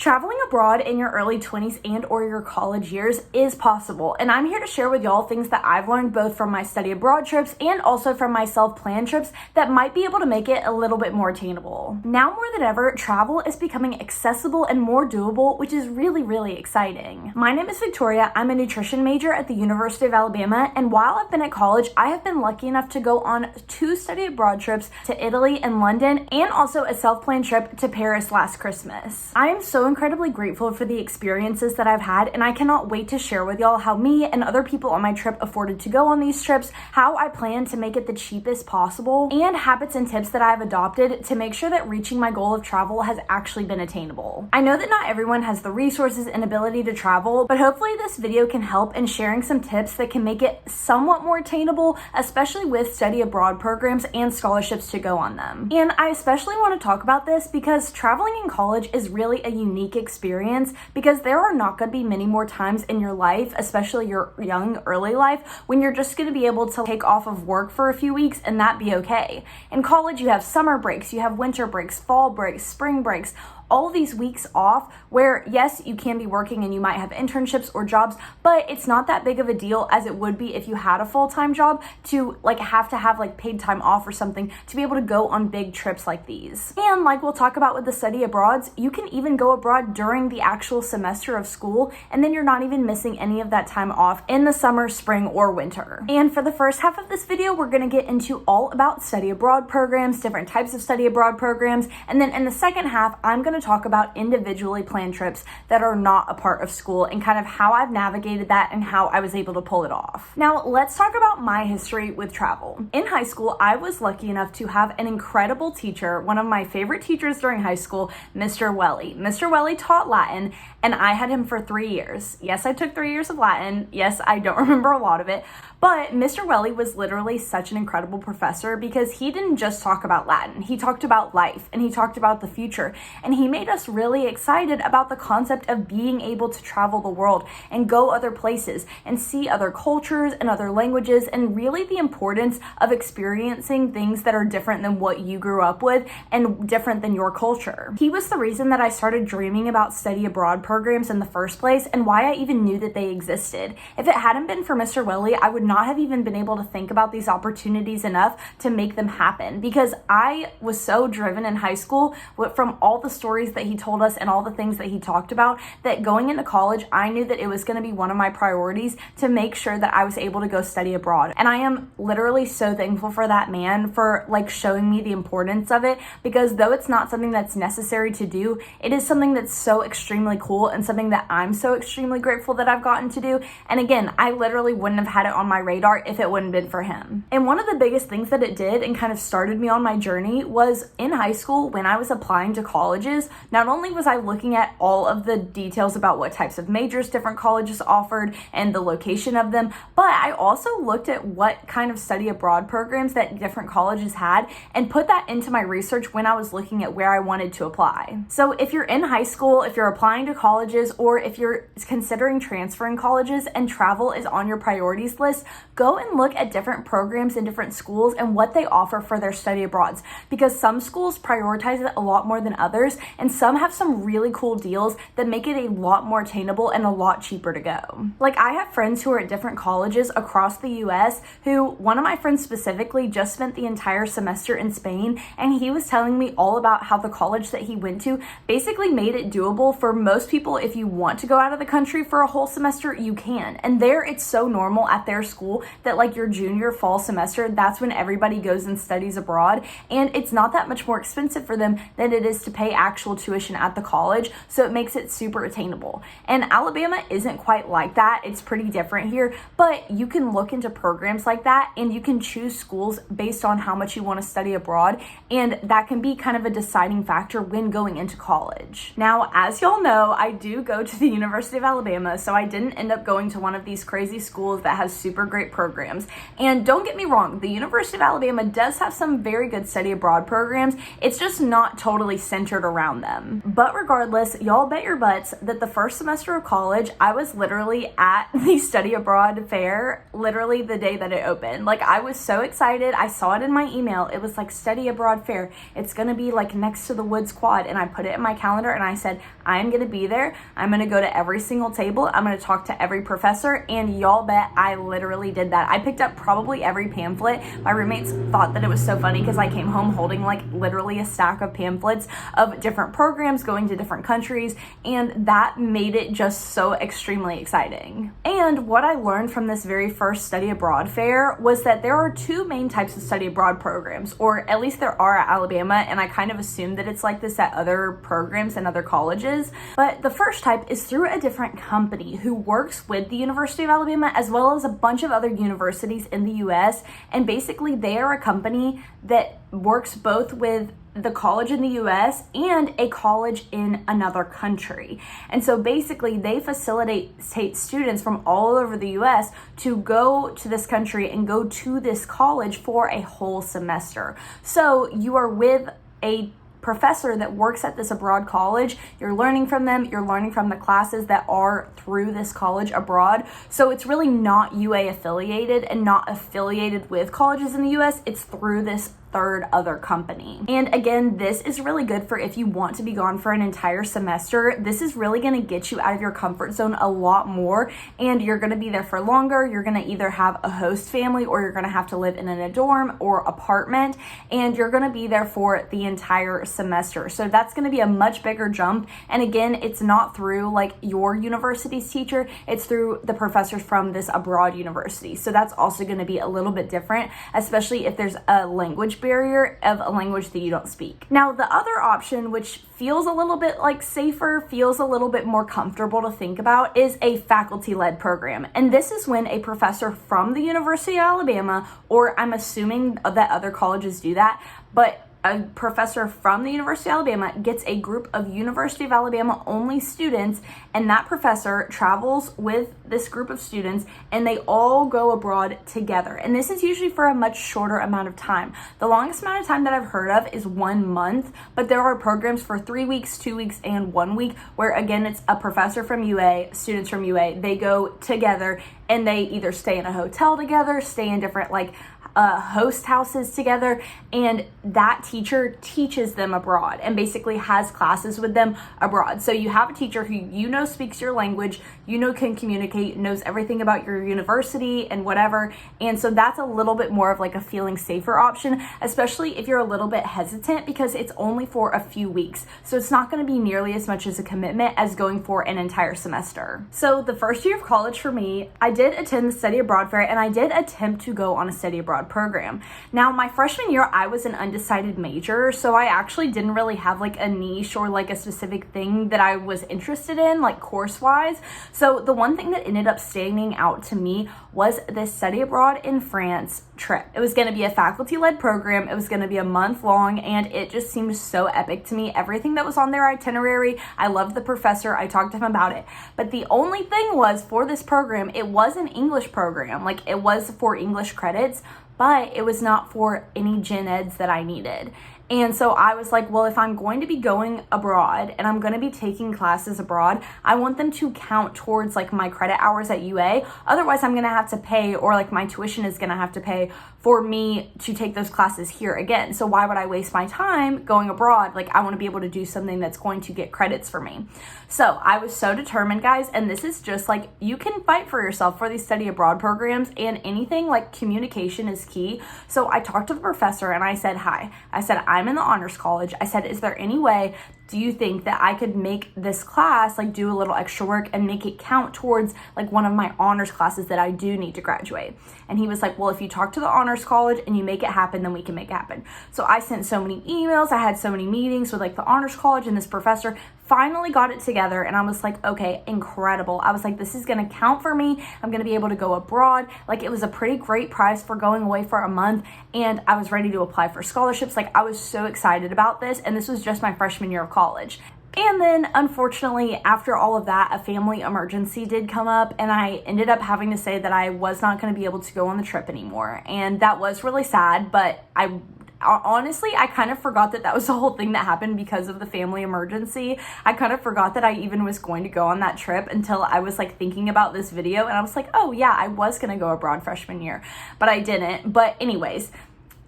Traveling abroad in your early 20s and or your college years is possible, and I'm here to share with y'all things that I've learned both from my study abroad trips and also from my self-planned trips that might be able to make it a little bit more attainable. Now more than ever, travel is becoming accessible and more doable, which is really exciting. My name is Victoria. I'm a nutrition major at the University of Alabama, and while I've been at college, I have been lucky enough to go on 2 study abroad trips to Italy and London, and also a self-planned trip to Paris last Christmas. I am so incredibly grateful for the experiences that I've had, and I cannot wait to share with y'all how me and other people on my trip afforded to go on these trips, how I plan to make it the cheapest possible, and habits and tips that I've adopted to make sure that reaching my goal of travel has actually been attainable. I know that not everyone has the resources and ability to travel, but hopefully this video can help in sharing some tips that can make it somewhat more attainable, especially with study abroad programs and scholarships to go on them. And I especially want to talk about this because traveling in college is really a unique experience, because there are not going to be many more times in your life, especially your young early life, when you're just going to be able to take off of work for a few weeks and that be okay. In college, you have summer breaks, you have winter breaks, fall breaks, spring breaks, all these weeks off where, yes, you can be working and you might have internships or jobs, but it's not that big of a deal as it would be if you had a full-time job to have to have paid time off or something to be able to go on big trips like these. And like we'll talk about with the study abroads, you can even go abroad during the actual semester of school, and then you're not even missing any of that time off in the summer, spring, or winter. And for the first half of this video, we're gonna get into all about study abroad programs, different types of study abroad programs, and then in the second half, I'm gonna talk about individually planned trips that are not a part of school and kind of how I've navigated that and how I was able to pull it off. Now, let's talk about my history with travel. In high school, I was lucky enough to have an incredible teacher, one of my favorite teachers during high school, Mr. Welly. Mr. Welly taught Latin, and I had him for 3 years. Yes, I took 3 years of Latin. Yes, I don't remember a lot of it, but Mr. Welly was literally such an incredible professor because he didn't just talk about Latin. He talked about life, and he talked about the future, and he made us really excited about the concept of being able to travel the world and go other places and see other cultures and other languages, and really the importance of experiencing things that are different than what you grew up with and different than your culture. He was the reason that I started dreaming about study abroad programs in the first place and why I even knew that they existed. If it hadn't been for Mr. Welly, I would not have even been able to think about these opportunities enough to make them happen, because I was so driven in high school from all the stories that he told us and all the things that he talked about, that going into college, I knew that it was going to be one of my priorities to make sure that I was able to go study abroad. And I am literally so thankful for that man for showing me the importance of it, because though it's not something that's necessary to do, it is something that's so extremely cool and something that I'm so extremely grateful that I've gotten to do. And again, I literally wouldn't have had it on my radar if it wouldn't have been for him. And one of the biggest things that it did and kind of started me on my journey was in high school when I was applying to colleges. Not only was I looking at all of the details about what types of majors different colleges offered and the location of them, but I also looked at what kind of study abroad programs that different colleges had and put that into my research when I was looking at where I wanted to apply. So if you're in high school, if you're applying to colleges, or if you're considering transferring colleges and travel is on your priorities list, go and look at different programs in different schools and what they offer for their study abroads, because some schools prioritize it a lot more than others, and some have some really cool deals that make it a lot more attainable and a lot cheaper to go. I have friends who are at different colleges across the US who, one of my friends specifically just spent the entire semester in Spain, and he was telling me all about how the college that he went to basically made it doable for most people. If you want to go out of the country for a whole semester, you can. And there, it's so normal at their school that your junior fall semester, that's when everybody goes and studies abroad, and it's not that much more expensive for them than it is to pay actual tuition at the college, so it makes it super attainable. And Alabama isn't quite like that. It's pretty different here, but you can look into programs like that, and you can choose schools based on how much you want to study abroad, and that can be kind of a deciding factor when going into college. Now, as y'all know, I do go to the University of Alabama, so I didn't end up going to one of these crazy schools that has super great programs. And don't get me wrong, the University of Alabama does have some very good study abroad programs. It's just not totally centered around around them. But regardless, y'all bet your butts that the first semester of college, I was literally at the study abroad fair literally the day that it opened. Like, I was so excited. I saw it in my email. It was like study abroad fair. It's gonna be like next to the Woods Quad, and I put it in my calendar and I said, I'm gonna be there. I'm gonna go to every single table. I'm gonna talk to every professor, and y'all bet I literally did that. I picked up probably every pamphlet. My roommates thought that it was so funny because I came home holding like literally a stack of pamphlets of different programs going to different countries, and that made it just so extremely exciting. And what I learned from this very first study abroad fair was that there are two main types of study abroad programs, or at least there are at Alabama, and I kind of assume that it's like this at other programs and other colleges. But the first type is through a different company who works with the University of Alabama as well as a bunch of other universities in the US, and basically they are a company that works both with the college in the US and a college in another country. And so basically they facilitate students from all over the US to go to this country and go to this college for a whole semester. So you are with a professor that works at this abroad college. You're learning from them. You're learning from the classes that are through this college abroad. So it's really not UA affiliated and not affiliated with colleges in the US. It's through this third other company. And again, this is really good for if you want to be gone for an entire semester. This is really going to get you out of your comfort zone a lot more, and you're going to be there for longer. You're going to either have a host family, or you're going to have to live in a dorm or apartment, and you're going to be there for the entire semester. So that's going to be a much bigger jump. And again, it's not through like your university's teacher, it's through the professors from this abroad university. So that's also going to be a little bit different, especially if there's a language barrier of a language that you don't speak. Now, the other option, which feels a little bit like safer, feels a little bit more comfortable to think about, is a faculty-led program. And this is when a professor from the University of Alabama, or I'm assuming that other colleges do that, but a professor from the University of Alabama gets a group of University of Alabama only students, and that professor travels with this group of students and they all go abroad together. And this is usually for a much shorter amount of time. The longest amount of time that I've heard of is 1 month, but there are programs for 3 weeks, 2 weeks, and 1 week where again, it's a professor from UA, students from UA, they go together and they either stay in a hotel together, stay in different like host houses together, and that teacher teaches them abroad and basically has classes with them abroad. So you have a teacher who you know speaks your language, you know can communicate, knows everything about your university and whatever, and so that's a little bit more of like a feeling safer option, especially if you're a little bit hesitant because it's only for a few weeks. So it's not going to be nearly as much as a commitment as going for an entire semester. So the first year of college for me, I did attend the study abroad fair and I did attempt to go on a study abroad program. Now, my freshman year, I was an undecided major, so I actually didn't really have like a niche or like a specific thing that I was interested in, like course-wise. So the one thing that ended up standing out to me was this study abroad in France trip. It was going to be a faculty-led program. It was going to be a month long, and it just seemed so epic to me. Everything that was on their itinerary, I loved the professor. I talked to him about it. But the only thing was, for this program, it was an English program. Like, it was for English credits, but it was not for any gen eds that I needed. And so I was like, well, if I'm going to be going abroad and I'm going to be taking classes abroad, I want them to count towards like my credit hours at UA. Otherwise, I'm going to have to pay, or like my tuition is going to have to pay for me to take those classes here again. So why would I waste my time going abroad? Like, I want to be able to do something that's going to get credits for me. So I was so determined, guys. And this is just like, you can fight for yourself for these study abroad programs, and anything like communication is key. So I talked to the professor and I said, hi, I said, I'm in the honors college. I said, is there any way, do you think that I could make this class, like do a little extra work and make it count towards like one of my honors classes that I do need to graduate? And he was like, well, if you talk to the honors college and you make it happen, then we can make it happen. So I sent so many emails. I had so many meetings with like the honors college and this professor. Finally got it together, and I was like, okay, incredible. I was like, this is going to count for me. I'm going to be able to go abroad. Like, it was a pretty great price for going away for a month, and I was ready to apply for scholarships. Like, I was so excited about this, and this was just my freshman year of college. And then, unfortunately, after all of that, a family emergency did come up, and I ended up having to say that I was not going to be able to go on the trip anymore. And that was really sad, but I honestly, I kind of forgot that was the whole thing that happened because of the family emergency. I kind of forgot that I even was going to go on that trip until I was like thinking about this video, and I was like, oh yeah, I was gonna go abroad freshman year, but I didn't. But anyways,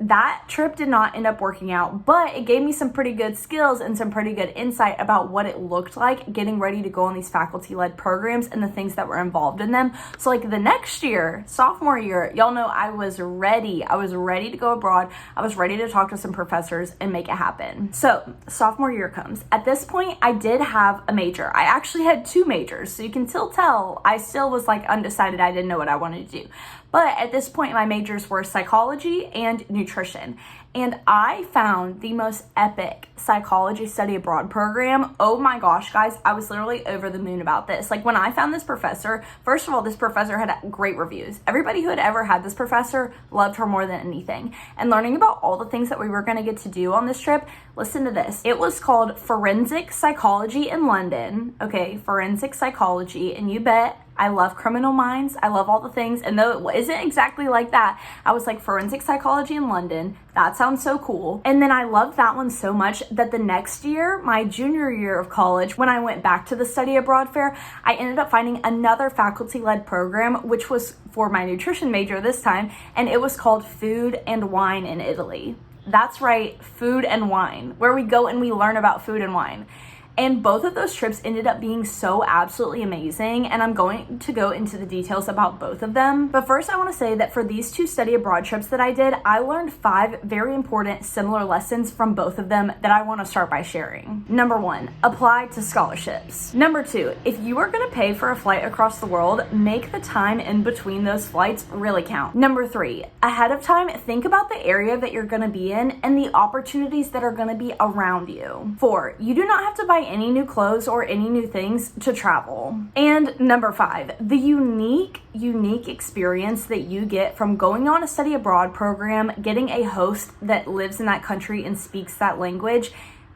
that trip did not end up working out, but it gave me some pretty good skills and some pretty good insight about what it looked like getting ready to go on these faculty-led programs and the things that were involved in them. So like the next year, sophomore year, y'all know I was ready. I was ready to go abroad. I was ready to talk to some professors and make it happen. So sophomore year comes. At this point, I did have a major. I actually had 2 majors, so you can still tell I still was like undecided. I didn't know what I wanted to do. But at this point, my majors were psychology and nutrition. And I found the most epic psychology study abroad program. Oh my gosh, guys, I was literally over the moon about this. Like when I found this professor, first of all, this professor had great reviews. Everybody who had ever had this professor loved her more than anything. And learning about all the things that we were gonna get to do on this trip, listen to this. It was called Forensic Psychology in London. Okay, Forensic Psychology, and you bet I love Criminal Minds. I love all the things. And though it isn't exactly like that, I was like, Forensic Psychology in London. That sounds so cool. And then I loved that one so much that the next year, my junior year of college, when I went back to the study abroad fair, I ended up finding another faculty-led program, which was for my nutrition major this time, and it was called Food and Wine in Italy. That's right, food and wine, where we go and we learn about food and wine. And both of those trips ended up being so absolutely amazing, and I'm going to go into the details about both of them. But first, I want to say that for these 2 study abroad trips that I did, I learned 5 very important similar lessons from both of them that I want to start by sharing. Number 1, apply to scholarships. Number 2, if you are going to pay for a flight across the world, make the time in between those flights really count. Number 3, ahead of time, think about the area that you're going to be in and the opportunities that are going to be around you. 4, you do not have to buy any new clothes or any new things to travel. And number 5, the unique experience that you get from going on a study abroad program, getting a host that lives in that country and speaks that language,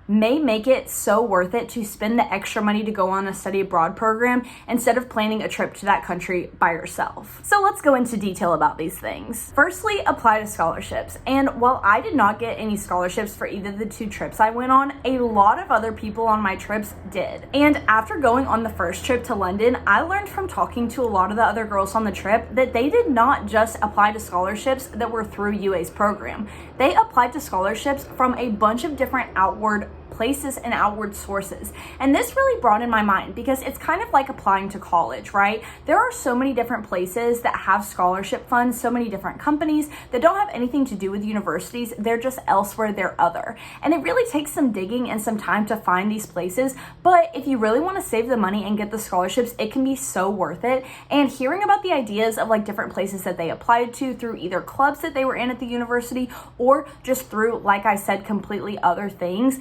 may make it so worth it to spend the extra money to go on a study abroad program instead of planning a trip to that country by yourself. So let's go into detail about these things. Firstly, apply to scholarships. And while I did not get any scholarships for either of the 2 trips I went on, a lot of other people on my trips did. And after going on the first trip to London, I learned from talking to a lot of the other girls on the trip that they did not just apply to scholarships that were through UA's program. They applied to scholarships from a bunch of different outward places and outward sources. And this really broadened my mind because it's kind of like applying to college, right? There are so many different places that have scholarship funds, so many different companies that don't have anything to do with universities. They're just elsewhere, they're other. And it really takes some digging and some time to find these places. But if you really want to save the money and get the scholarships, it can be so worth it. And hearing about the ideas of like different places that they applied to through either clubs that they were in at the university or just through, like I said, completely other things,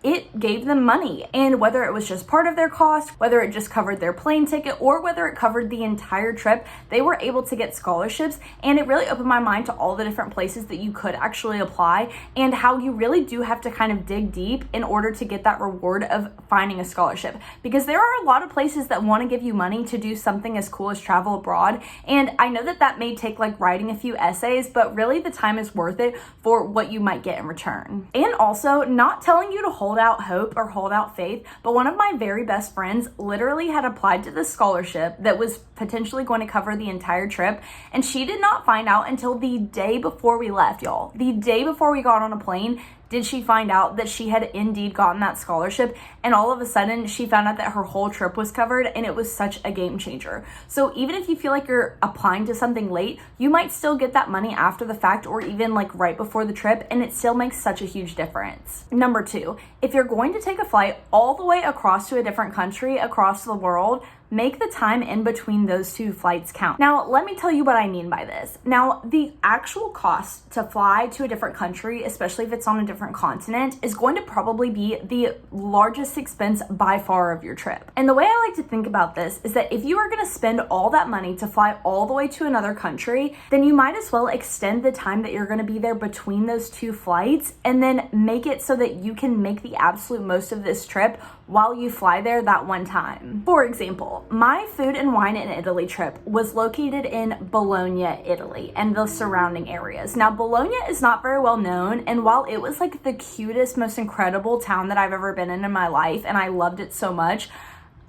it gave them money. And whether it was just part of their cost, whether it just covered their plane ticket, or whether it covered the entire trip, they were able to get scholarships. And it really opened my mind to all the different places that you could actually apply and how you really do have to kind of dig deep in order to get that reward of finding a scholarship. Because there are a lot of places that want to give you money to do something as cool as travel abroad. And I know that that may take like writing a few essays, but really the time is worth it for what you might get in return. And also, not telling you to hold out hope or hold out faith, but one of my very best friends literally had applied to this scholarship that was potentially going to cover the entire trip, and she did not find out until the day before we left, y'all. The day before we got on a plane did she find out that she had indeed gotten that scholarship, and all of a sudden she found out that her whole trip was covered, and it was such a game changer. So even if you feel like you're applying to something late, you might still get that money after the fact or even like right before the trip, and it still makes such a huge difference. Number 2, if you're going to take a flight all the way across to a different country, across the world, make the time in between those 2 flights count. Now, let me tell you what I mean by this. Now, the actual cost to fly to a different country, especially if it's on a different continent, is going to probably be the largest expense by far of your trip. And the way I like to think about this is that if you are going to spend all that money to fly all the way to another country, then you might as well extend the time that you're going to be there between those 2 flights and then make it so that you can make the absolute most of this trip while you fly there that one time. For example, my food and wine in Italy trip was located in Bologna, Italy, and the surrounding areas. Now, Bologna is not very well known, and while it was like the cutest, most incredible town that I've ever been in my life, and I loved it so much,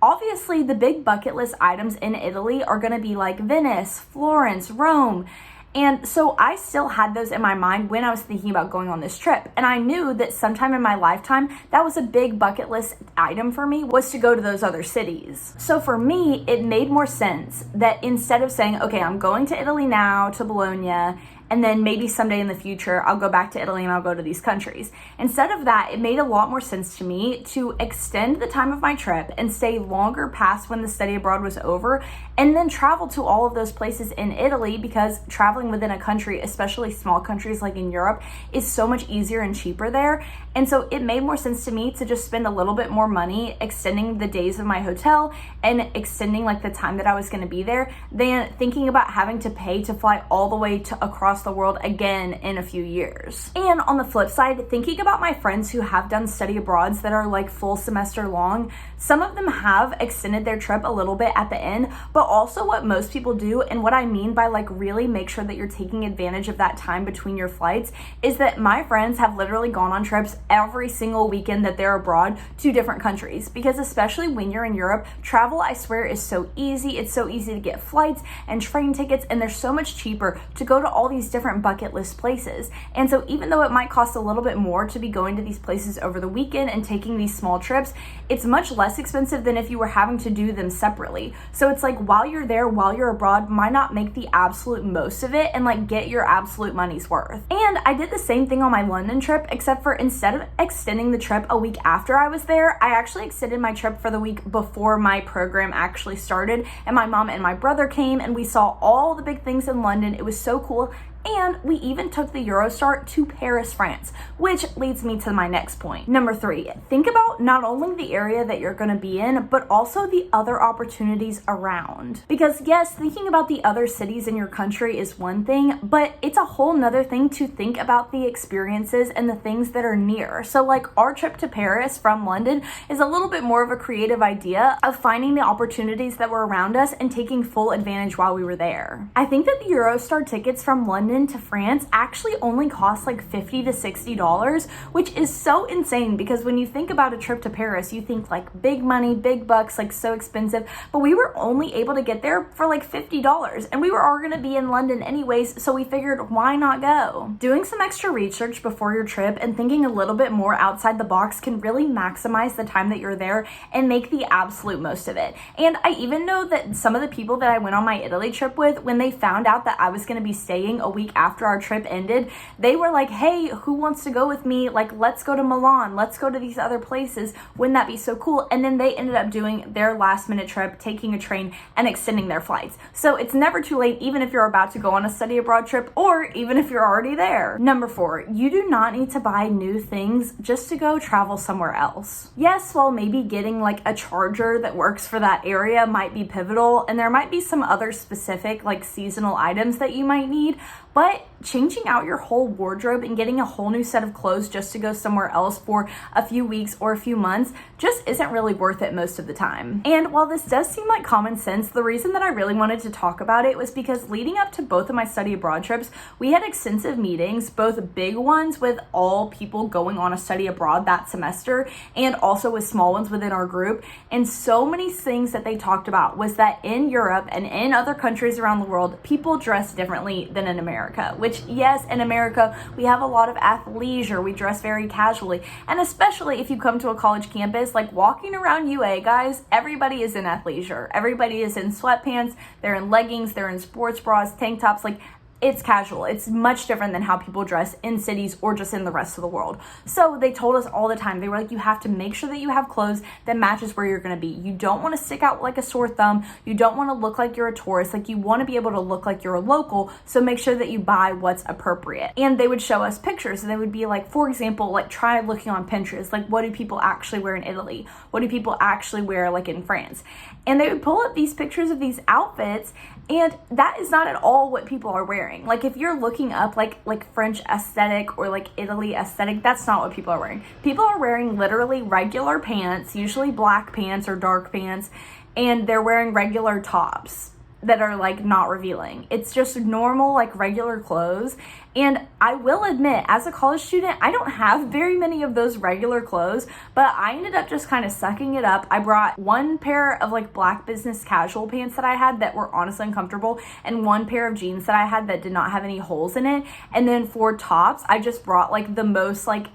obviously the big bucket list items in Italy are gonna be like Venice, Florence, Rome. And so I still had those in my mind when I was thinking about going on this trip. And I knew that sometime in my lifetime, that was a big bucket list item for me, was to go to those other cities. So for me, it made more sense that instead of saying, okay, I'm going to Italy now, to Bologna, and then maybe someday in the future, I'll go back to Italy and I'll go to these countries. Instead of that, it made a lot more sense to me to extend the time of my trip and stay longer past when the study abroad was over, and then travel to all of those places in Italy, because traveling within a country, especially small countries like in Europe, is so much easier and cheaper there. And so it made more sense to me to just spend a little bit more money extending the days of my hotel and extending like the time that I was going to be there, than thinking about having to pay to fly all the way to across the world again in a few years. And on the flip side, thinking about my friends who have done study abroads that are like full semester long, some of them have extended their trip a little bit at the end, but also what most people do, and what I mean by like really make sure that you're taking advantage of that time between your flights, is that my friends have literally gone on trips every single weekend that they're abroad to different countries, because especially when you're in Europe, travel, I swear, is so easy. It's so easy to get flights and train tickets, and they're so much cheaper to go to all these different bucket list places. And so even though it might cost a little bit more to be going to these places over the weekend and taking these small trips, it's much less expensive than if you were having to do them separately. So it's like, while you're there, while you're abroad, why not make the absolute most of it and like get your absolute money's worth? And I did the same thing on my London trip, except for instead of extending the trip a week after I was there, I actually extended my trip for the week before my program actually started, and my mom and my brother came and we saw all the big things in London. It was so cool. And we even took the Eurostar to Paris, France, which leads me to my next point. Number 3, think about not only the area that you're gonna be in, but also the other opportunities around. Because yes, thinking about the other cities in your country is one thing, but it's a whole nother thing to think about the experiences and the things that are near. So like our trip to Paris from London is a little bit more of a creative idea of finding the opportunities that were around us and taking full advantage while we were there. I think that the Eurostar tickets from London to France actually only cost like $50 to $60, which is so insane, because when you think about a trip to Paris, you think like big money, big bucks, like so expensive, but we were only able to get there for like $50, and we were all gonna be in London anyways, so we figured, why not go? Doing some extra research before your trip and thinking a little bit more outside the box can really maximize the time that you're there and make the absolute most of it. And I even know that some of the people that I went on my Italy trip with, when they found out that I was gonna be staying a week after our trip ended, they were like, hey, who wants to go with me? Like, let's go to Milan, let's go to these other places, wouldn't that be so cool? And then they ended up doing their last minute trip, taking a train and extending their flights. So it's never too late, even if you're about to go on a study abroad trip, or even if you're already there. Number 4, you do not need to buy new things just to go travel somewhere else. Yes, while maybe getting like a charger that works for that area might be pivotal, and there might be some other specific like seasonal items that you might need, but changing out your whole wardrobe and getting a whole new set of clothes just to go somewhere else for a few weeks or a few months just isn't really worth it most of the time. And while this does seem like common sense, the reason that I really wanted to talk about it was because leading up to both of my study abroad trips, we had extensive meetings, both big ones with all people going on a study abroad that semester, and also with small ones within our group. And so many things that they talked about was that in Europe and in other countries around the world, people dress differently than in America, which yes, in America, we have a lot of athleisure. We dress very casually. And especially if you come to a college campus, like walking around UA, guys, everybody is in athleisure. Everybody is in sweatpants. They're in leggings. They're in sports bras, tank tops. Like, it's casual. It's much different than how people dress in cities or just in the rest of the world. So they told us all the time, they were like, you have to make sure that you have clothes that matches where you're gonna be. You don't wanna stick out like a sore thumb. You don't wanna look like you're a tourist. Like, you wanna be able to look like you're a local. So make sure that you buy what's appropriate. And they would show us pictures, and they would be like, for example, like try looking on Pinterest. Like, what do people actually wear in Italy? What do people actually wear like in France? And they would pull up these pictures of these outfits, and that is not at all what people are wearing. wearing. Like if you're looking up like French aesthetic or like Italy aesthetic, that's not what people are wearing. People are wearing literally regular pants, usually black pants or dark pants, and they're wearing regular tops that are like not revealing. It's just normal, like regular clothes. And I will admit, as a college student, I don't have very many of those regular clothes, but I ended up just kind of sucking it up. I brought one pair of like black business casual pants that I had that were honestly uncomfortable, and one pair of jeans that I had that did not have any holes in it. And then for tops, I just brought like the most like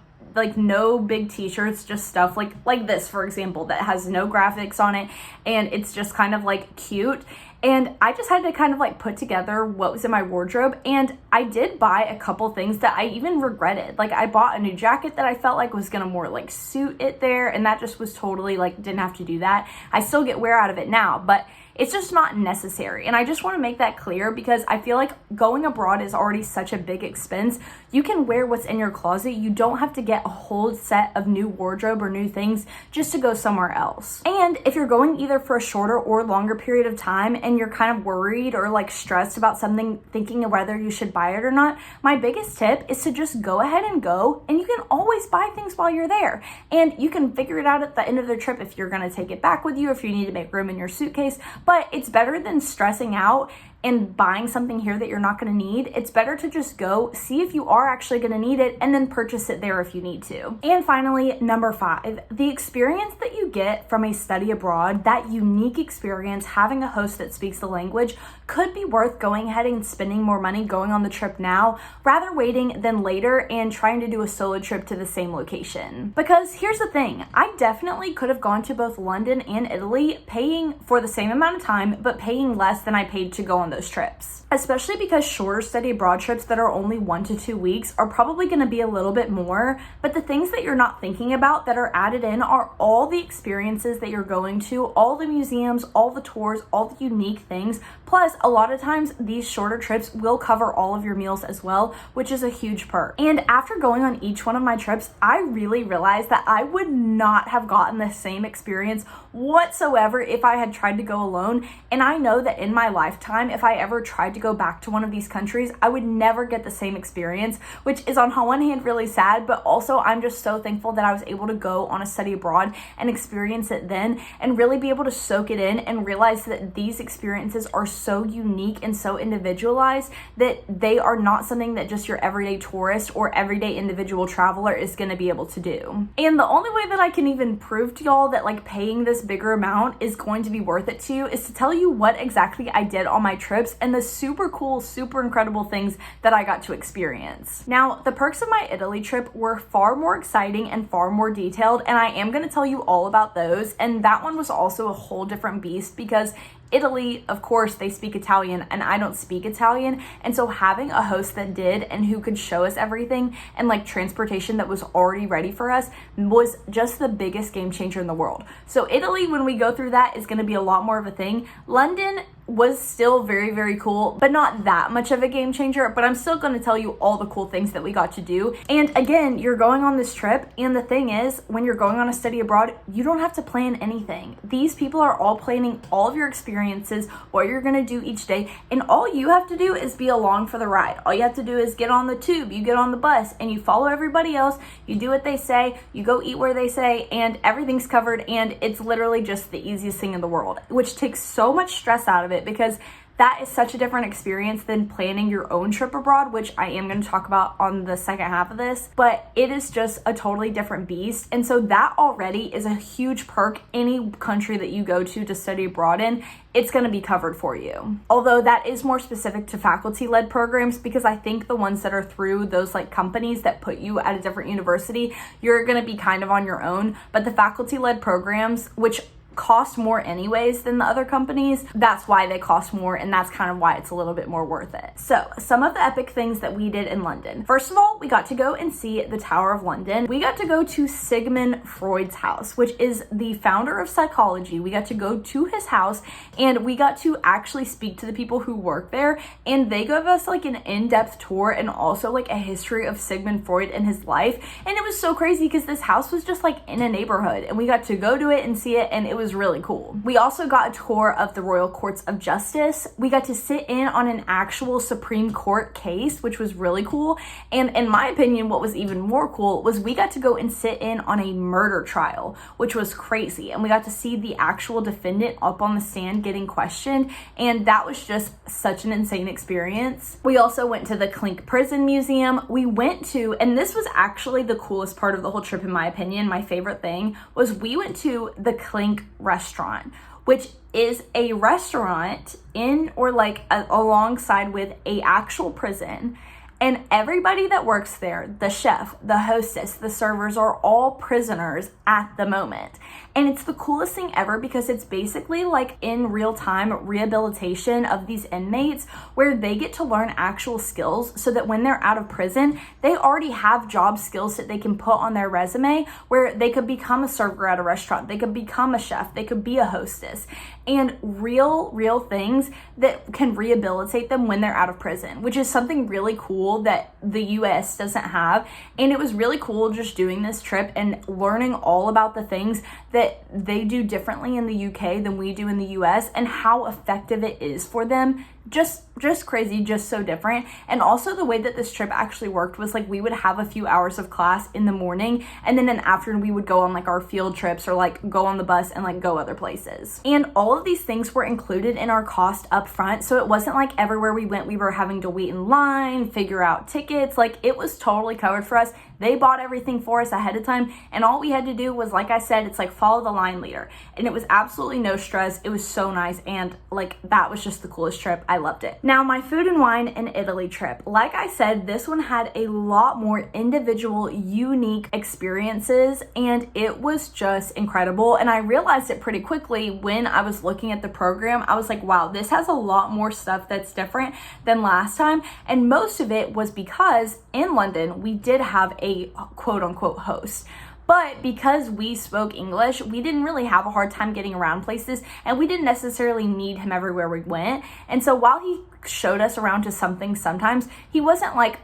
no big t-shirts, just stuff like this, for example, that has no graphics on it, and it's just kind of like cute. And I just had to kind of like put together what was in my wardrobe, and I did buy a couple things that I even regretted. Like I bought a new jacket that I felt like was gonna more like suit it there, and that just was totally like, didn't have to do that. I still get wear out of it now, but it's just not necessary. And I just want to make that clear because I feel like going abroad is already such a big expense. You can wear what's in your closet. You don't have to get a whole set of new wardrobe or new things just to go somewhere else. And if you're going either for a shorter or longer period of time and you're kind of worried or like stressed about something, thinking of whether you should buy it or not, my biggest tip is to just go ahead and go, and you can always buy things while you're there. And you can figure it out at the end of the trip if you're going to take it back with you, if you need to make room in your suitcase. But it's better than stressing out and buying something here that you're not going to need. It's better to just go, see if you are actually going to need it, and then purchase it there if you need to. And finally, number 5, the experience that you get from a study abroad, that unique experience, having a host that speaks the language, could be worth going ahead and spending more money going on the trip now, rather waiting than later and trying to do a solo trip to the same location. Because here's the thing, I definitely could have gone to both London and Italy paying for the same amount of time, but paying less than I paid to go on those trips. Especially because shorter study abroad trips that are only 1 to 2 weeks are probably going to be a little bit more, but the things that you're not thinking about that are added in are all the experiences that you're going to, all the museums, all the tours, all the unique things. Plus, a lot of times these shorter trips will cover all of your meals as well, which is a huge perk. And after going on each one of my trips, I really realized that I would not have gotten the same experience whatsoever if I had tried to go alone. And I know that in my lifetime, if I ever tried to go back to one of these countries, I would never get the same experience, which is on one hand really sad, but also I'm just so thankful that I was able to go on a study abroad and experience it then and really be able to soak it in and realize that these experiences are so unique and so individualized that they are not something that just your everyday tourist or everyday individual traveler is going to be able to do. And the only way that I can even prove to y'all that like paying this bigger amount is going to be worth it to you is to tell you what exactly I did on my trips and the super cool, super incredible things that I got to experience. Now, the perks of my Italy trip were far more exciting and far more detailed, and I am going to tell you all about those. And that one was also a whole different beast because Italy, of course, they speak Italian and I don't speak Italian. And so having a host that did and who could show us everything and like transportation that was already ready for us was just the biggest game changer in the world. So Italy, when we go through that, is going to be a lot more of a thing. London was still very, very cool, but not that much of a game changer. But I'm still going to tell you all the cool things that we got to do. And again, you're going on this trip. And the thing is, when you're going on a study abroad, you don't have to plan anything. These people are all planning all of your experiences, what you're going to do each day. And all you have to do is be along for the ride. All you have to do is get on the tube, you get on the bus, and you follow everybody else. You do what they say, you go eat where they say, and everything's covered. And it's literally just the easiest thing in the world, which takes so much stress out of it, because that is such a different experience than planning your own trip abroad, which I am going to talk about on the second half of this, but it is just a totally different beast. And so that already is a huge perk. Any country that you go to study abroad in, it's going to be covered for you. Although that is more specific to faculty-led programs, because I think the ones that are through those like companies that put you at a different university, you're going to be kind of on your own. But the faculty-led programs, which cost more anyways than the other companies, that's why they cost more, and that's kind of why it's a little bit more worth it. So some of the epic things that we did in London. First of all, we got to go and see the Tower of London. We got to go to Sigmund Freud's house, which is the founder of psychology. We got to go to his house and we got to actually speak to the people who work there, and they gave us like an in-depth tour and also like a history of Sigmund Freud and his life. And it was so crazy because this house was just like in a neighborhood, and we got to go to it and see it, and it was was really cool. We also got a tour of the Royal Courts of Justice. We got to sit in on an actual Supreme Court case, which was really cool. And in my opinion, what was even more cool was we got to go and sit in on a murder trial, which was crazy. And we got to see the actual defendant up on the stand getting questioned. And that was just such an insane experience. We also went to the Clink Prison Museum. We went to, and this was actually the coolest part of the whole trip in my opinion, my favorite thing, was we went to the Clink restaurant, which is a restaurant in or like alongside with a actual prison. And everybody that works there, the chef, the hostess, the servers are all prisoners at the moment. And it's the coolest thing ever because it's basically like in real time rehabilitation of these inmates where they get to learn actual skills so that when they're out of prison, they already have job skills that they can put on their resume where they could become a server at a restaurant, they could become a chef, they could be a hostess, and real things that can rehabilitate them when they're out of prison, which is something really cool that the US doesn't have. And it was really cool just doing this trip and learning all about the things that they do differently in the UK than we do in the US and how effective it is for them. Just crazy, just so different. And also the way that this trip actually worked was like we would have a few hours of class in the morning and then in the afternoon we would go on like our field trips or like go on the bus and like go other places. And all of these things were included in our cost up front. So it wasn't like everywhere we went we were having to wait in line, figure out tickets. Like it was totally covered for us. They bought everything for us ahead of time. And all we had to do was, like I said, it's like follow the line leader. And it was absolutely no stress. It was so nice. And like, that was just the coolest trip. I loved it. Now, my food and wine in Italy trip. Like I said, this one had a lot more individual, unique experiences. And it was just incredible. And I realized it pretty quickly when I was looking at the program. I was like, wow, this has a lot more stuff that's different than last time. And most of it was because in London, we did have a quote unquote host. But because we spoke English, we didn't really have a hard time getting around places and we didn't necessarily need him everywhere we went. And so while he showed us around to something sometimes, he wasn't like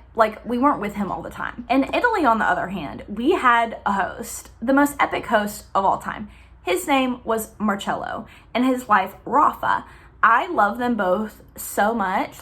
we weren't with him all the time. In Italy, on the other hand, we had a host, the most epic host of all time. His name was Marcello and his wife, Rafa. I love them both so much.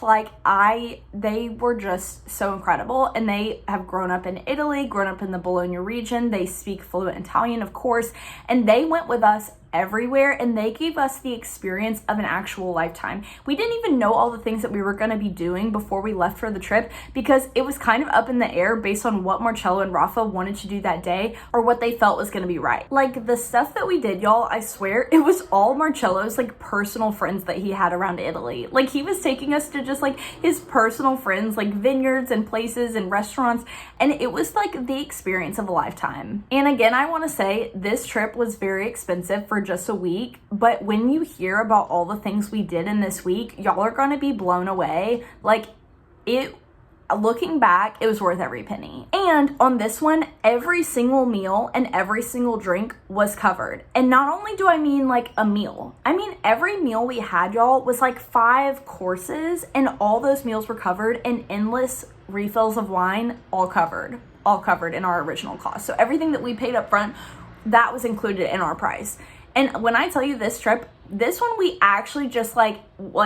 They were just so incredible, and they have grown up in Italy, grown up in the Bologna region. They speak fluent Italian, of course, and they went with us everywhere, and they gave us the experience of an actual lifetime. We didn't even know all the things that we were going to be doing before we left for the trip because it was kind of up in the air based on what Marcello and Rafa wanted to do that day or what they felt was going to be right. Like the stuff that we did, y'all, I swear, it was all Marcello's like personal friends that he had around Italy. Like he was taking us to just like his personal friends, like vineyards and places and restaurants, and it was like the experience of a lifetime. And again, I want to say this trip was very expensive for just a week, but when you hear about all the things we did in this week, y'all are going to be blown away. Like it, looking back, it was worth every penny. And on this one, every single meal and every single drink was covered. And not only do I mean like a meal, I mean every meal we had, y'all, was like 5 courses, and all those meals were covered, and endless refills of wine, all covered in our original cost. So everything that we paid up front, that was included in our price. And when I tell you this trip, this one we actually just like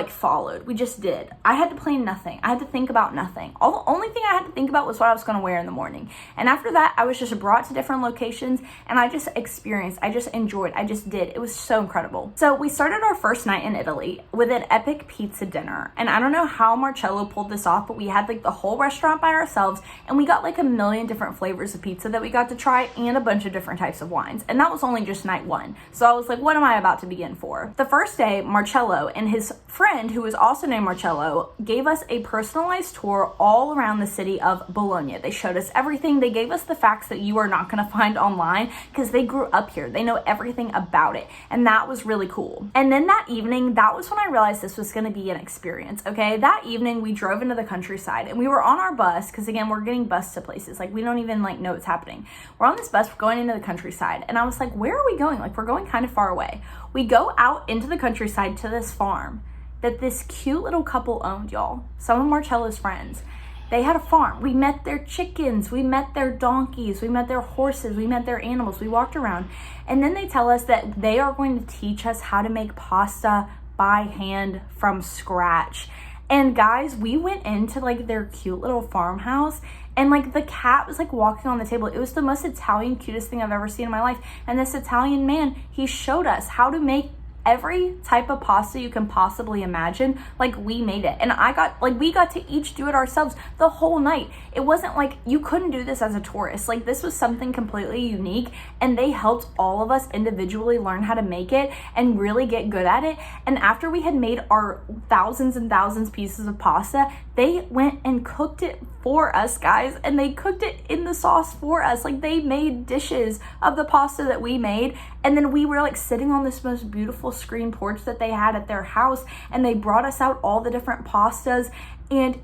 followed. We just did. I had to plan nothing. I had to think about nothing. The only thing I had to think about was what I was going to wear in the morning. And after that, I was just brought to different locations and I just experienced, I just enjoyed, I just did. It was so incredible. So we started our first night in Italy with an epic pizza dinner. And I don't know how Marcello pulled this off, but we had like the whole restaurant by ourselves and we got like a million different flavors of pizza that we got to try and a bunch of different types of wines. And that was only just night 1. So I was like, what am I about to begin for? The first day, Marcello and his friend, who was also named Marcello, gave us a personalized tour all around the city of Bologna. They showed us everything. They gave us the facts that you are not going to find online because they grew up here. They know everything about it. And that was really cool. And then that evening, that was when I realized this was going to be an experience, okay? That evening, we drove into the countryside and we were on our bus because, again, we're getting bused to places. Like, we don't even, know what's happening. We're on this bus, we're going into the countryside. And I was like, where are we going? Like, we're going kind of far away. We go out into the countryside to this farm that this cute little couple owned, y'all. Some of Marcello's friends. They had a farm. We met their chickens, we met their donkeys, we met their horses, we met their animals. We walked around, and then they tell us that they are going to teach us how to make pasta by hand from scratch. And guys, we went into like their cute little farmhouse, and like the cat was like walking on the table. It was the most Italian, cutest thing I've ever seen in my life. And this Italian man, he showed us how to make every type of pasta you can possibly imagine. Like, we made it, and we got to each do it ourselves the whole night. It wasn't like, you couldn't do this as a tourist. Like, this was something completely unique, and they helped all of us individually learn how to make it and really get good at it. And after we had made our thousands and thousands pieces of pasta, they went and cooked it for us, guys, and they cooked it in the sauce for us. Like, they made dishes of the pasta that we made, and then we were like sitting on this most beautiful screen porch that they had at their house, and they brought us out all the different pastas, and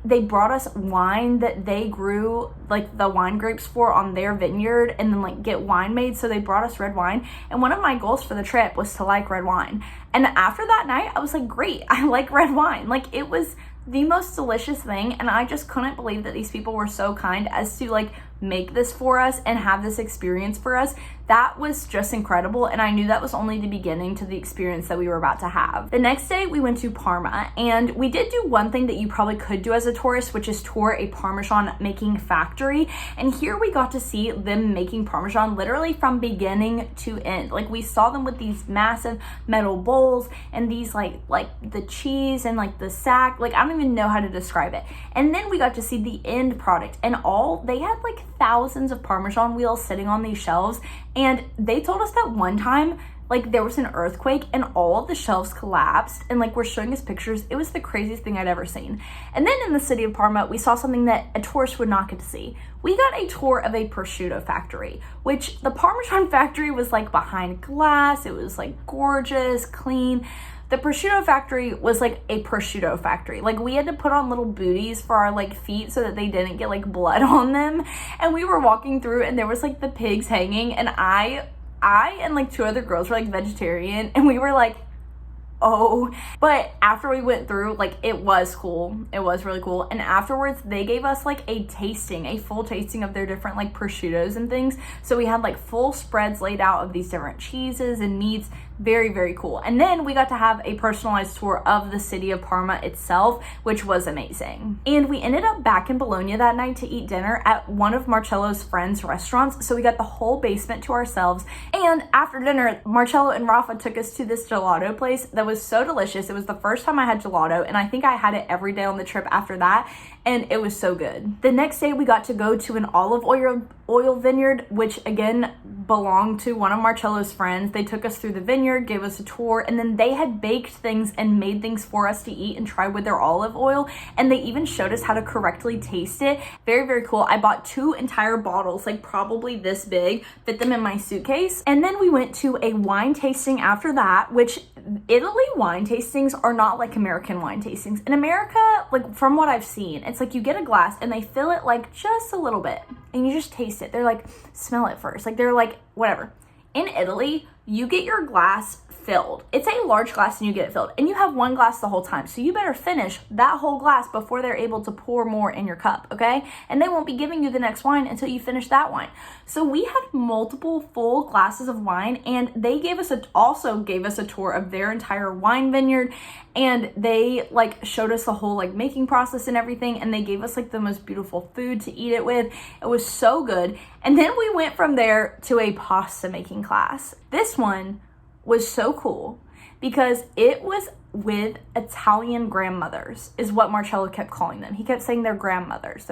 they brought us wine that they grew like the wine grapes for on their vineyard, and then like get wine made. So they brought us red wine, and one of my goals for the trip was to like red wine. And after that night, I was like, great, I like red wine. Like, it was the most delicious thing, and I just couldn't believe that these people were so kind as to like make this for us and have this experience for us. That was just incredible, and I knew that was only the beginning to the experience that we were about to have. The next day we went to Parma, and we did do one thing that you probably could do as a tourist, which is tour a Parmesan making factory. And here we got to see them making Parmesan literally from beginning to end. Like, we saw them with these massive metal bowls and these like the cheese and like the sack, like I don't even know how to describe it. And then we got to see the end product, and they had like thousands of Parmesan wheels sitting on these shelves. And they told us that one time, like, there was an earthquake and all of the shelves collapsed, and like, we're showing us pictures. It was the craziest thing I'd ever seen. And then in the city of Parma, we saw something that a tourist would not get to see. We got a tour of a prosciutto factory, which the Parmesan factory was like behind glass. It was like gorgeous, clean. The prosciutto factory was like a prosciutto factory. Like, we had to put on little booties for our like feet so that they didn't get like blood on them. And we were walking through, and there was like the pigs hanging, and I and like two other girls were like vegetarian, and we were like, oh. But after we went through, like, it was cool. It was really cool. And afterwards, they gave us like a full tasting of their different like prosciuttos and things. So we had like full spreads laid out of these different cheeses and meats. Very, very cool. And then we got to have a personalized tour of the city of Parma itself, which was amazing. And we ended up back in Bologna that night to eat dinner at one of Marcello's friends' restaurants. So we got the whole basement to ourselves. And after dinner, Marcello and Rafa took us to this gelato place that was so delicious. It was the first time I had gelato, and I think I had it every day on the trip after that, and it was so good. The next day we got to go to an olive oil vineyard, which again belonged to one of Marcello's friends. They took us through the vineyard, gave us a tour, and then they had baked things and made things for us to eat and try with their olive oil, and they even showed us how to correctly taste it. Very, very cool. I bought 2 entire bottles, like probably this big, fit them in my suitcase. And then we went to a wine tasting after that, which Italy wine tastings are not like American wine tastings. In America, like from what I've seen, it's like you get a glass and they fill it like just a little bit and you just taste it. They're like, smell it first. Like, they're like, whatever. In Italy, you get your glass filled. It's a large glass and you get it filled, and you have one glass the whole time. So you better finish that whole glass before they're able to pour more in your cup, okay? And they won't be giving you the next wine until you finish that wine. So we had multiple full glasses of wine, and they also gave us a tour of their entire wine vineyard, and they like showed us the whole like making process and everything, and they gave us like the most beautiful food to eat it with. It was so good. And then we went from there to a pasta making class. This one was so cool because it was with Italian grandmothers, is what Marcello kept calling them. He kept saying their grandmothers.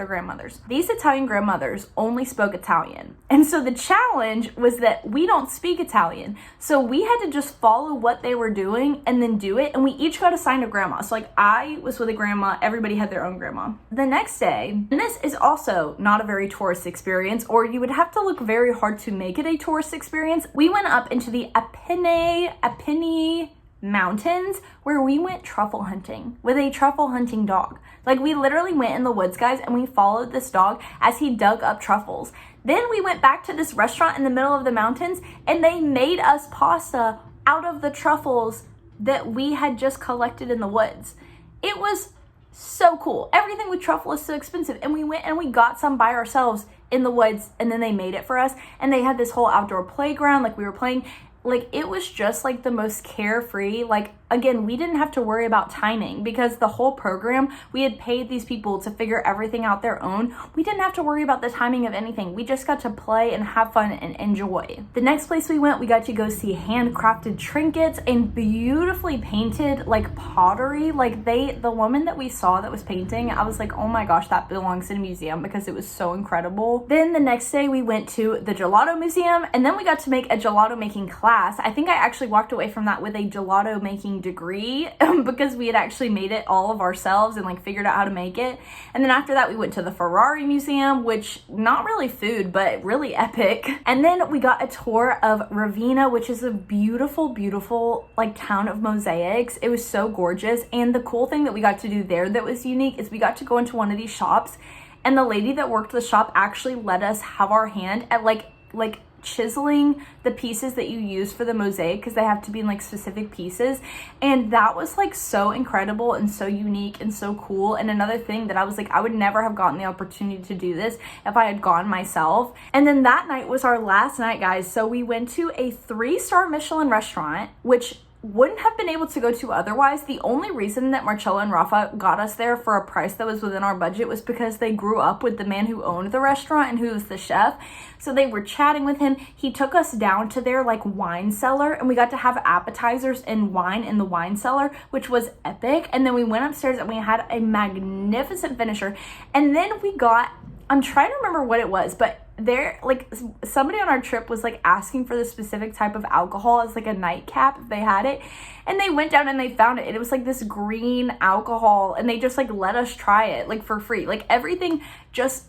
These Italian grandmothers only spoke Italian. And so the challenge was that we don't speak Italian. So we had to just follow what they were doing and then do it. And we each got assigned a grandma. So like, I was with a grandma, everybody had their own grandma. The next day, and this is also not a very tourist experience, or you would have to look very hard to make it a tourist experience. We went up into the Apennine Mountains, where we went truffle hunting with a truffle hunting dog. Like, we literally went in the woods, guys, and we followed this dog as he dug up truffles. Then we went back to this restaurant in the middle of the mountains, and they made us pasta out of the truffles that we had just collected in the woods. It was so cool. Everything with truffle is so expensive. And we went and we got some by ourselves in the woods, and then they made it for us. And they had this whole outdoor playground, like we were playing. Like, it was just like the most carefree. Like, again, we didn't have to worry about timing because the whole program, we had paid these people to figure everything out their own. We didn't have to worry about the timing of anything. We just got to play and have fun and enjoy. The next place we went, we got to go see handcrafted trinkets and beautifully painted like pottery. Like, the woman that we saw that was painting, I was like, oh my gosh, that belongs in a museum because it was so incredible. Then the next day we went to the gelato museum, and then we got to make a gelato making class. I think I actually walked away from that with a gelato making degree because we had actually made it all of ourselves and like figured out how to make it. And then after that we went to the Ferrari museum, which not really food but really epic. And then we got a tour of Ravenna, which is a beautiful like town of mosaics. It was so gorgeous. And the cool thing that we got to do there that was unique is we got to go into one of these shops, and the lady that worked the shop actually let us have our hand at like chiseling the pieces that you use for the mosaic, because they have to be in like specific pieces. And that was like so incredible and so unique and so cool. And another thing that I was like, I would never have gotten the opportunity to do this if I had gone myself. And then that night was our last night, guys. So we went to a 3-star Michelin restaurant, which wouldn't have been able to go to otherwise. The only reason that Marcella and Rafa got us there for a price that was within our budget was because they grew up with the man who owned the restaurant and who was the chef. So they were chatting with him. He took us down to their like wine cellar, and we got to have appetizers and wine in the wine cellar, which was epic. And then we went upstairs and we had a magnificent finisher. And then we got, I'm trying to remember what it was, but there, like, somebody on our trip was like asking for the specific type of alcohol as like a nightcap if they had it, and they went down and they found it, and it was like this green alcohol, and they just like let us try it like for free. Like, everything, just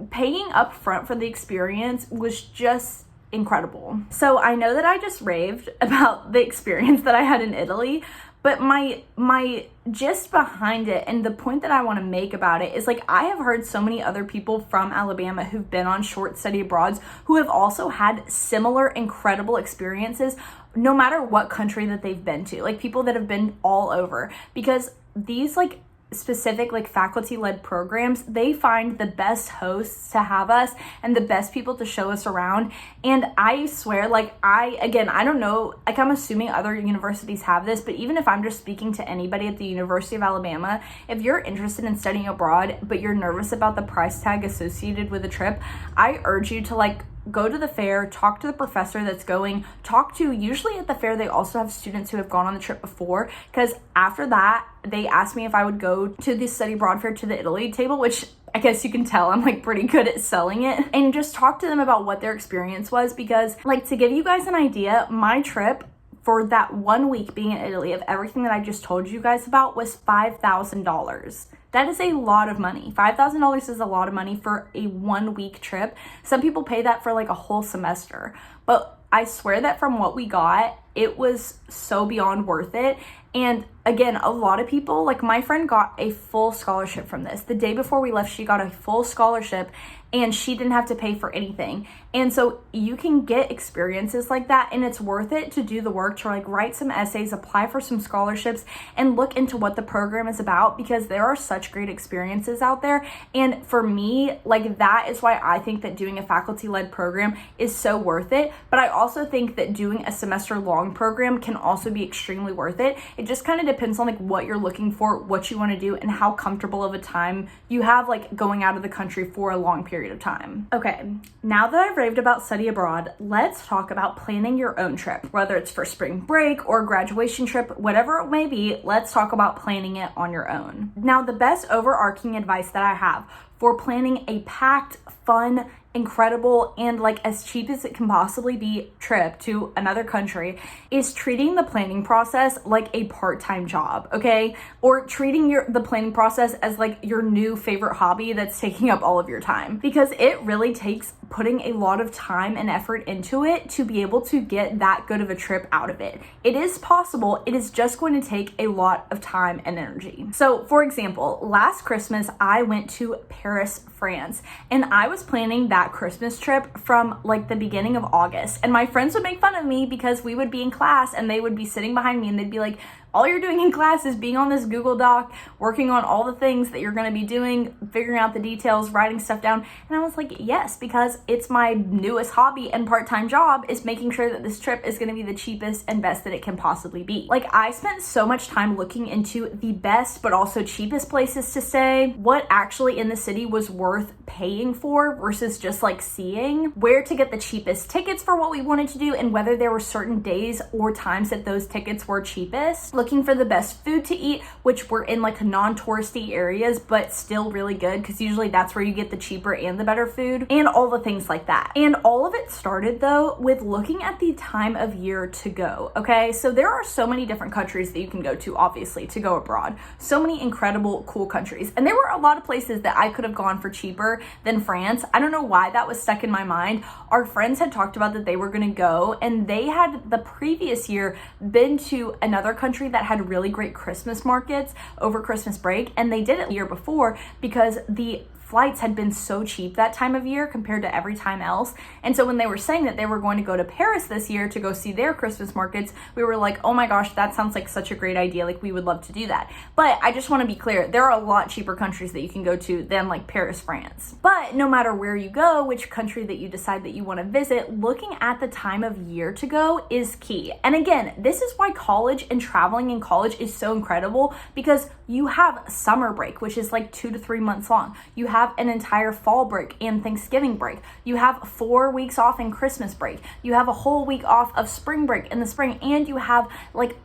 paying up front for the experience was just incredible. So I know that I just raved about the experience that I had in Italy, but my gist behind it and the point that I want to make about it is, like, I have heard so many other people from Alabama who've been on short study abroads who have also had similar incredible experiences no matter what country that they've been to. Like, people that have been all over, because these like specific like faculty-led programs, they find the best hosts to have us and the best people to show us around. And I swear, like, I don't know, like, I'm assuming other universities have this, but even if I'm just speaking to anybody at the University of Alabama, if you're interested in studying abroad but you're nervous about the price tag associated with a trip, I urge you to like go to the fair, talk to the professor that's going, usually at the fair they also have students who have gone on the trip before, because after that they asked me if I would go to the study abroad fair, to the Italy table, which I guess you can tell I'm like pretty good at selling it, and just talk to them about what their experience was. Because, like, to give you guys an idea, my trip for that 1 week being in Italy, of everything that I just told you guys about, was $5,000. That is a lot of money. $5,000 is a lot of money for a 1 week trip. Some people pay that for like a whole semester, but I swear that from what we got, it was so beyond worth it. And again, a lot of people, like my friend got a full scholarship from this. The day before we left, she got a full scholarship and she didn't have to pay for anything. And so you can get experiences like that, and it's worth it to do the work to like write some essays, apply for some scholarships, and look into what the program is about, because there are such great experiences out there. And for me, like, that is why I think that doing a faculty-led program is so worth it. But I also think that doing a semester-long program can also be extremely worth it. It just kind of depends on like what you're looking for, what you want to do, and how comfortable of a time you have like going out of the country for a long period of time. Okay, now that I've raved about study abroad, let's talk about planning your own trip. Whether it's for spring break or graduation trip, whatever it may be, let's talk about planning it on your own. Now, the best overarching advice that I have for planning a packed, fun, incredible, and like as cheap as it can possibly be trip to another country is treating the planning process like a part-time job, okay? Or treating the planning process as like your new favorite hobby that's taking up all of your time, because it really takes putting a lot of time and effort into it to be able to get that good of a trip out of it. It is possible, it is just going to take a lot of time and energy. So for example, last Christmas I went to Paris, France, and I was planning that Christmas trip from like the beginning of August, and my friends would make fun of me because we would be in class and they would be sitting behind me and they'd be like, all you're doing in class is being on this Google Doc, working on all the things that you're going to be doing, figuring out the details, writing stuff down. And I was like, yes, because it's my newest hobby and part-time job is making sure that this trip is going to be the cheapest and best that it can possibly be. Like, I spent so much time looking into the best but also cheapest places to stay, what actually in the city was worth paying for versus just like seeing, where to get the cheapest tickets for what we wanted to do, and whether there were certain days or times that those tickets were cheapest, looking for the best food to eat, which were in like non-touristy areas but still really good, because usually that's where you get the cheaper and the better food, and all the things like that. And all of it started though with looking at the time of year to go. Okay, so there are so many different countries that you can go to, obviously, to go abroad. So many incredible, cool countries. And there were a lot of places that I could have gone for cheaper than France. I don't know why that was stuck in my mind. Our friends had talked about that they were going to go, and they had the previous year been to another country that had really great Christmas markets over Christmas break, and they did it the year before because the flights had been so cheap that time of year compared to every time else. And so when they were saying that they were going to go to Paris this year to go see their Christmas markets, we were like, oh my gosh, that sounds like such a great idea. Like, we would love to do that. But I just want to be clear, there are a lot cheaper countries that you can go to than like Paris, France. But no matter where you go, which country that you decide that you want to visit, looking at the time of year to go is key. And again, this is why college and traveling in college is so incredible, because you have summer break, which is like 2 to 3 months long. You have an entire fall break and Thanksgiving break. You have 4 weeks off in Christmas break. You have a whole week off of spring break in the spring, and you have like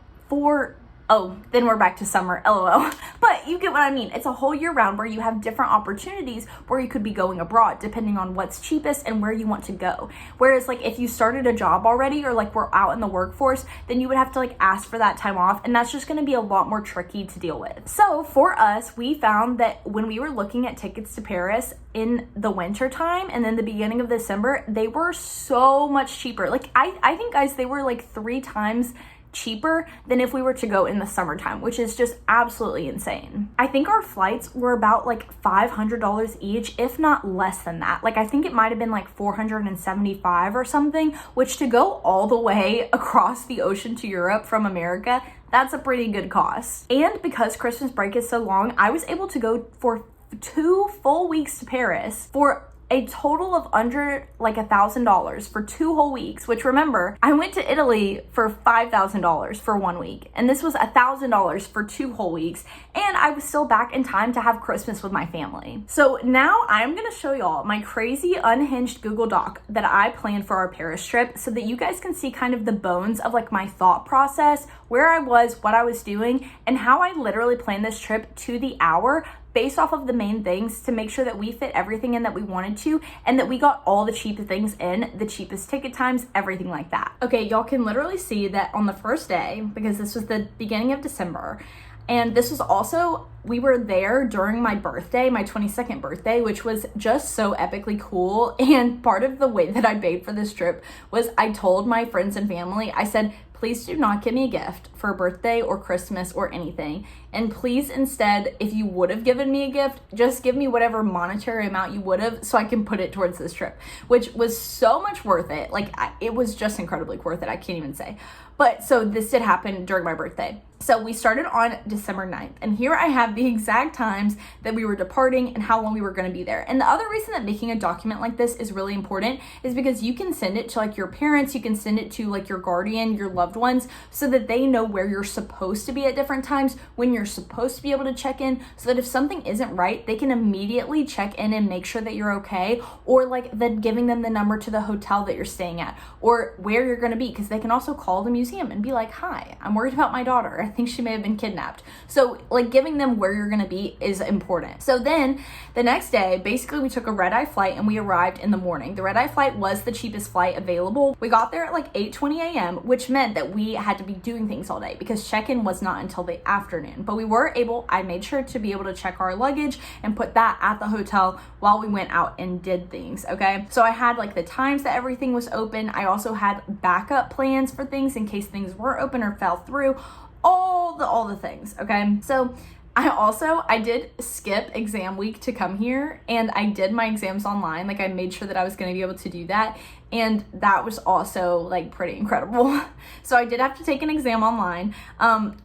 then we're back to summer, LOL. But you get what I mean. It's a whole year round where you have different opportunities where you could be going abroad depending on what's cheapest and where you want to go. Whereas like if you started a job already or like we're out in the workforce, then you would have to like ask for that time off, and that's just going to be a lot more tricky to deal with. So for us, we found that when we were looking at tickets to Paris in the winter time and then the beginning of December, they were so much cheaper. Like I think, guys, they were like 3 times cheaper than if we were to go in the summertime, which is just absolutely insane. I think our flights were about like $500 each, if not less than that. Like I think it might have been like $475 or something, which to go all the way across the ocean to Europe from America, that's a pretty good cost. And because Christmas break is so long, I was able to go for 2 full weeks to Paris for a total of under like $1,000 for 2 whole weeks, which, remember, I went to Italy for $5,000 for 1 week, and this was $1,000 for 2 whole weeks, and I was still back in time to have Christmas with my family. So now I'm gonna show y'all my crazy unhinged Google Doc that I planned for our Paris trip so that you guys can see kind of the bones of like my thought process, where I was, what I was doing, and how I literally planned this trip to the hour based off of the main things to make sure that we fit everything in that we wanted to, and that we got all the cheap things in, the cheapest ticket times, everything like that. Okay, y'all can literally see that on the first day, because this was the beginning of December, and this was also, we were there during my birthday, my 22nd birthday, which was just so epically cool. And part of the way that I paid for this trip was I told my friends and family, I said, please do not give me a gift for a birthday or Christmas or anything. And please instead, if you would have given me a gift, just give me whatever monetary amount you would have so I can put it towards this trip, which was so much worth it. Like, it was just incredibly worth it. I can't even say. But so this did happen during my birthday. So we started on December 9th, and here I have the exact times that we were departing and how long we were going to be there. And the other reason that making a document like this is really important is because you can send it to like your parents, you can send it to like your guardian, your loved ones, so that they know where you're supposed to be at different times, when you're supposed to be able to check in, so that if something isn't right, they can immediately check in and make sure that you're okay, or like then giving them the number to the hotel that you're staying at, or where you're going to be, because they can also call the museum and be like, hi, I'm worried about my daughter. I think she may have been kidnapped. So like giving them where you're going to be is important. So then the next day, basically we took a red-eye flight and we arrived in the morning. The red-eye flight was the cheapest flight available. We got there at like 8:20 a.m., which meant that we had to be doing things all day because check-in was not until the afternoon. But we were able, I made sure to be able to check our luggage and put that at the hotel while we went out and did things, okay? So I had like the times that everything was open. I also had backup plans for things in case things weren't open or fell through. All the things, okay? So I did skip exam week to come here, and I did my exams online. Like, I made sure that I was going to be able to do that, and that was also like pretty incredible. So I did have to take an exam online,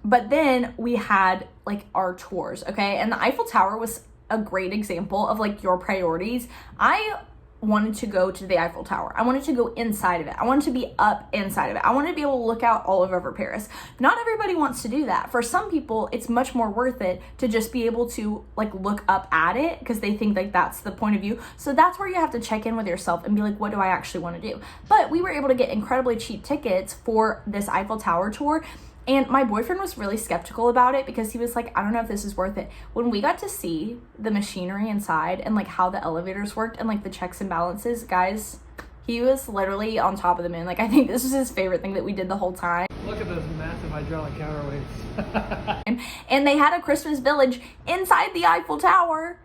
but then we had like our tours, okay? And the Eiffel Tower was a great example of like your priorities. I wanted to go to the Eiffel Tower. I wanted to go inside of it. I wanted to be up inside of it. I wanted to be able to look out all over Paris. Not everybody wants to do that. For some people, it's much more worth it to just be able to like look up at it because they think like that's the point of view. So that's where you have to check in with yourself and be like, what do I actually want to do? But we were able to get incredibly cheap tickets for this Eiffel Tower tour. And my boyfriend was really skeptical about it because he was like, I don't know if this is worth it. When we got to see the machinery inside and like how the elevators worked and like the checks and balances, guys, he was literally on top of the moon. Like, I think this was his favorite thing that we did the whole time. Look at those massive hydraulic counterweights. And they had a Christmas village inside the Eiffel Tower.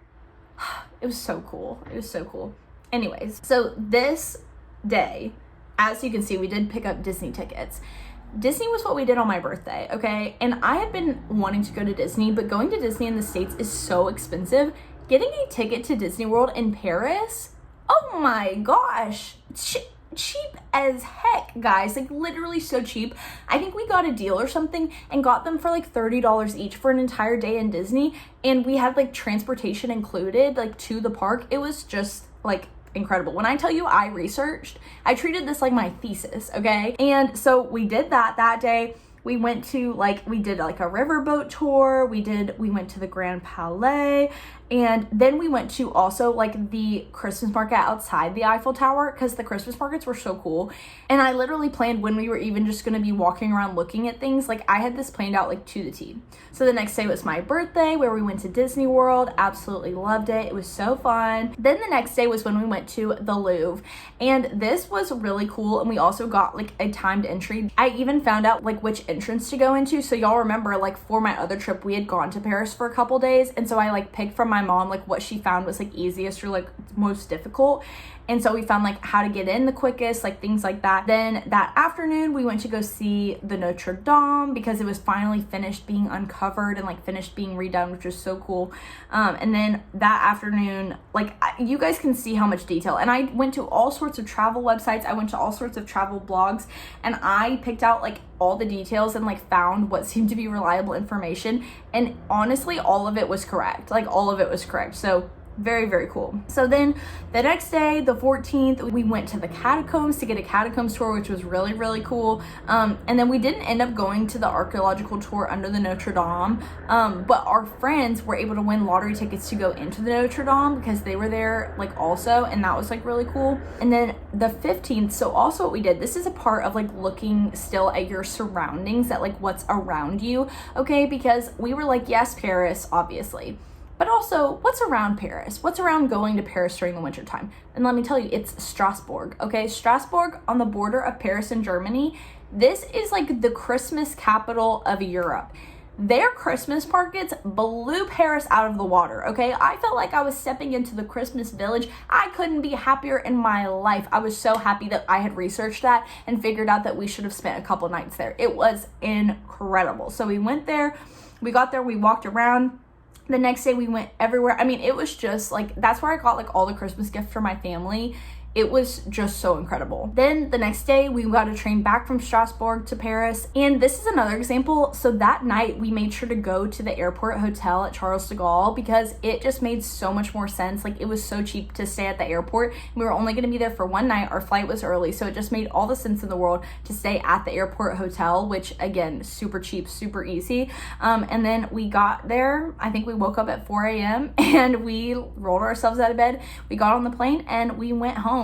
It was so cool. It was so cool. Anyways, so this day, as you can see, we did pick up Disney tickets. Disney was what we did on my birthday, okay? And I had been wanting to go to Disney, but going to Disney in the States is so expensive. Getting a ticket to Disney World in Paris, oh my gosh, cheap as heck, guys. Like, literally so cheap. I think we got a deal or something and got them for like $30 each for an entire day in Disney. And we had like transportation included, like to the park. It was just like incredible. When I tell you I researched, I treated this like my thesis, okay? And so we did that day. We went to we did like a riverboat tour. We went to the Grand Palais, and then we went to also like the Christmas market outside the Eiffel Tower because the Christmas markets were so cool. And I literally planned when we were even just going to be walking around looking at things. Like, I had this planned out like to the T. So the next day was my birthday where we went to Disney World. Absolutely loved it. It was so fun. Then the next day was when we went to the Louvre, and this was really cool. And we also got like a timed entry. I even found out like which entrance to go into. So y'all remember, like, for my other trip, we had gone to Paris for a couple days, and so I like picked from my mom like what she found was like easiest or like most difficult. And so we found like how to get in the quickest, like things like that. Then that afternoon we went to go see the Notre Dame because it was finally finished being uncovered and like finished being redone, which was so cool. And then that afternoon, like, you guys can see how much detail. And I went to all sorts of travel websites. I went to all sorts of travel blogs, and I picked out like all the details and like found what seemed to be reliable information. And honestly, all of it was correct. Like, all of it was correct. So very, very cool. So then the next day, the 14th, we went to the catacombs to get a catacombs tour, which was really, really cool. And then we didn't end up going to the archaeological tour under the Notre Dame, but our friends were able to win lottery tickets to go into the Notre Dame because they were there like also, and that was like really cool. And then the 15th, so also what we did, this is a part of like looking still at your surroundings, at like what's around you, okay? Because we were like, yes, Paris, obviously. But also, what's around Paris? What's around going to Paris during the winter time? And let me tell you, it's Strasbourg, okay? Strasbourg on the border of Paris and Germany. This is like the Christmas capital of Europe. Their Christmas markets blew Paris out of the water, okay? I felt like I was stepping into the Christmas village. I couldn't be happier in my life. I was so happy that I had researched that and figured out that we should have spent a couple nights there. It was incredible. So we went there, we got there, we walked around. The next day we went everywhere. I mean, it was just like, that's where I got like all the Christmas gifts for my family. It was just so incredible. Then the next day we got a train back from Strasbourg to Paris. And this is another example. So that night we made sure to go to the airport hotel at Charles de Gaulle because it just made so much more sense. Like, it was so cheap to stay at the airport. We were only going to be there for one night. Our flight was early. So it just made all the sense in the world to stay at the airport hotel, which again, super cheap, super easy. And then we got there. I think we woke up at 4 a.m. and we rolled ourselves out of bed. We got on the plane and we went home.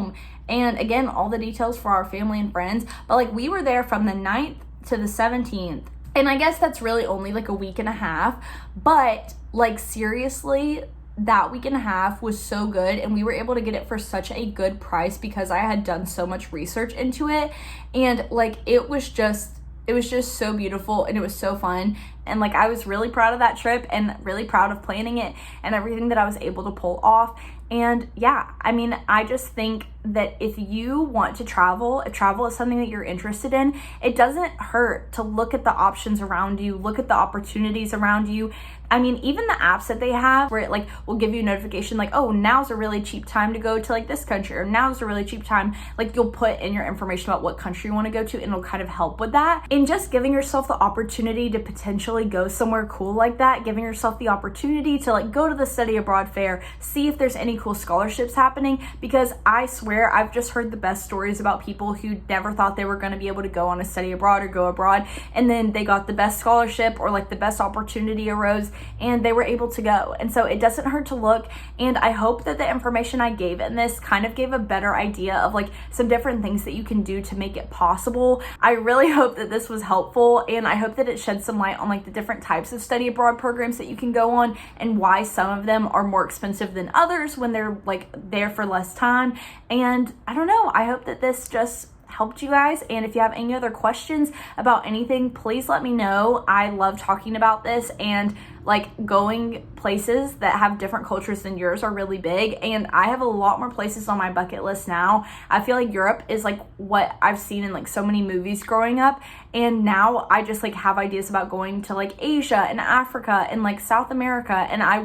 And again, all the details for our family and friends, but like, we were there from the 9th to the 17th, and I guess that's really only like a week and a half, but like, seriously, that week and a half was so good, and we were able to get it for such a good price because I had done so much research into it. And like, it was just so beautiful, and it was so fun. And like, I was really proud of that trip and really proud of planning it and everything that I was able to pull off. And yeah, I mean, I just think that if you want to travel, if travel is something that you're interested in, it doesn't hurt to look at the options around you, look at the opportunities around you. I mean, even the apps that they have where it like will give you a notification like, oh, now's a really cheap time to go to like this country, or now's a really cheap time, like you'll put in your information about what country you want to go to, and it'll kind of help with that. And just giving yourself the opportunity to potentially go somewhere cool like that, giving yourself the opportunity to like go to the study abroad fair, see if there's any cool scholarships happening, because I swear I've just heard the best stories about people who never thought they were going to be able to go on a study abroad or go abroad, and then they got the best scholarship or like the best opportunity arose and they were able to go. And so it doesn't hurt to look, and I hope that the information I gave in this kind of gave a better idea of like some different things that you can do to make it possible. I really hope that this was helpful, and I hope that it sheds some light on like the different types of study abroad programs that you can go on and why some of them are more expensive than others when they're like there for less time. And I don't know, I hope that this just helped you guys. And if you have any other questions about anything, please let me know. I love talking about this, and like going places that have different cultures than yours are really big, and I have a lot more places on my bucket list now. I feel like Europe is like what I've seen in like so many movies growing up, and now I just like have ideas about going to like Asia and Africa and like South America, and I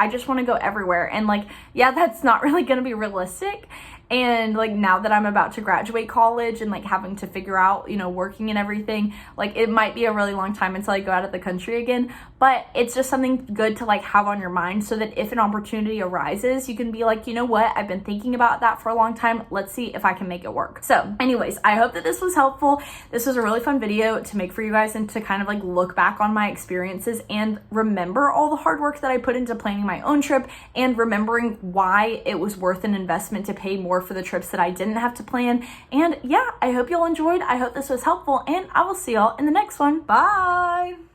just want to go everywhere. And like, yeah, that's not really going to be realistic. And like now that I'm about to graduate college and like having to figure out, you know, working and everything, like it might be a really long time until I go out of the country again, but it's just something good to like have on your mind so that if an opportunity arises, you can be like, you know what, I've been thinking about that for a long time. Let's see if I can make it work. So anyways, I hope that this was helpful. This was a really fun video to make for you guys and to kind of like look back on my experiences and remember all the hard work that I put into planning my own trip, and remembering why it was worth an investment to pay more for the trips that I didn't have to plan. And yeah, I hope y'all enjoyed. I hope this was helpful, and I will see y'all in the next one. Bye.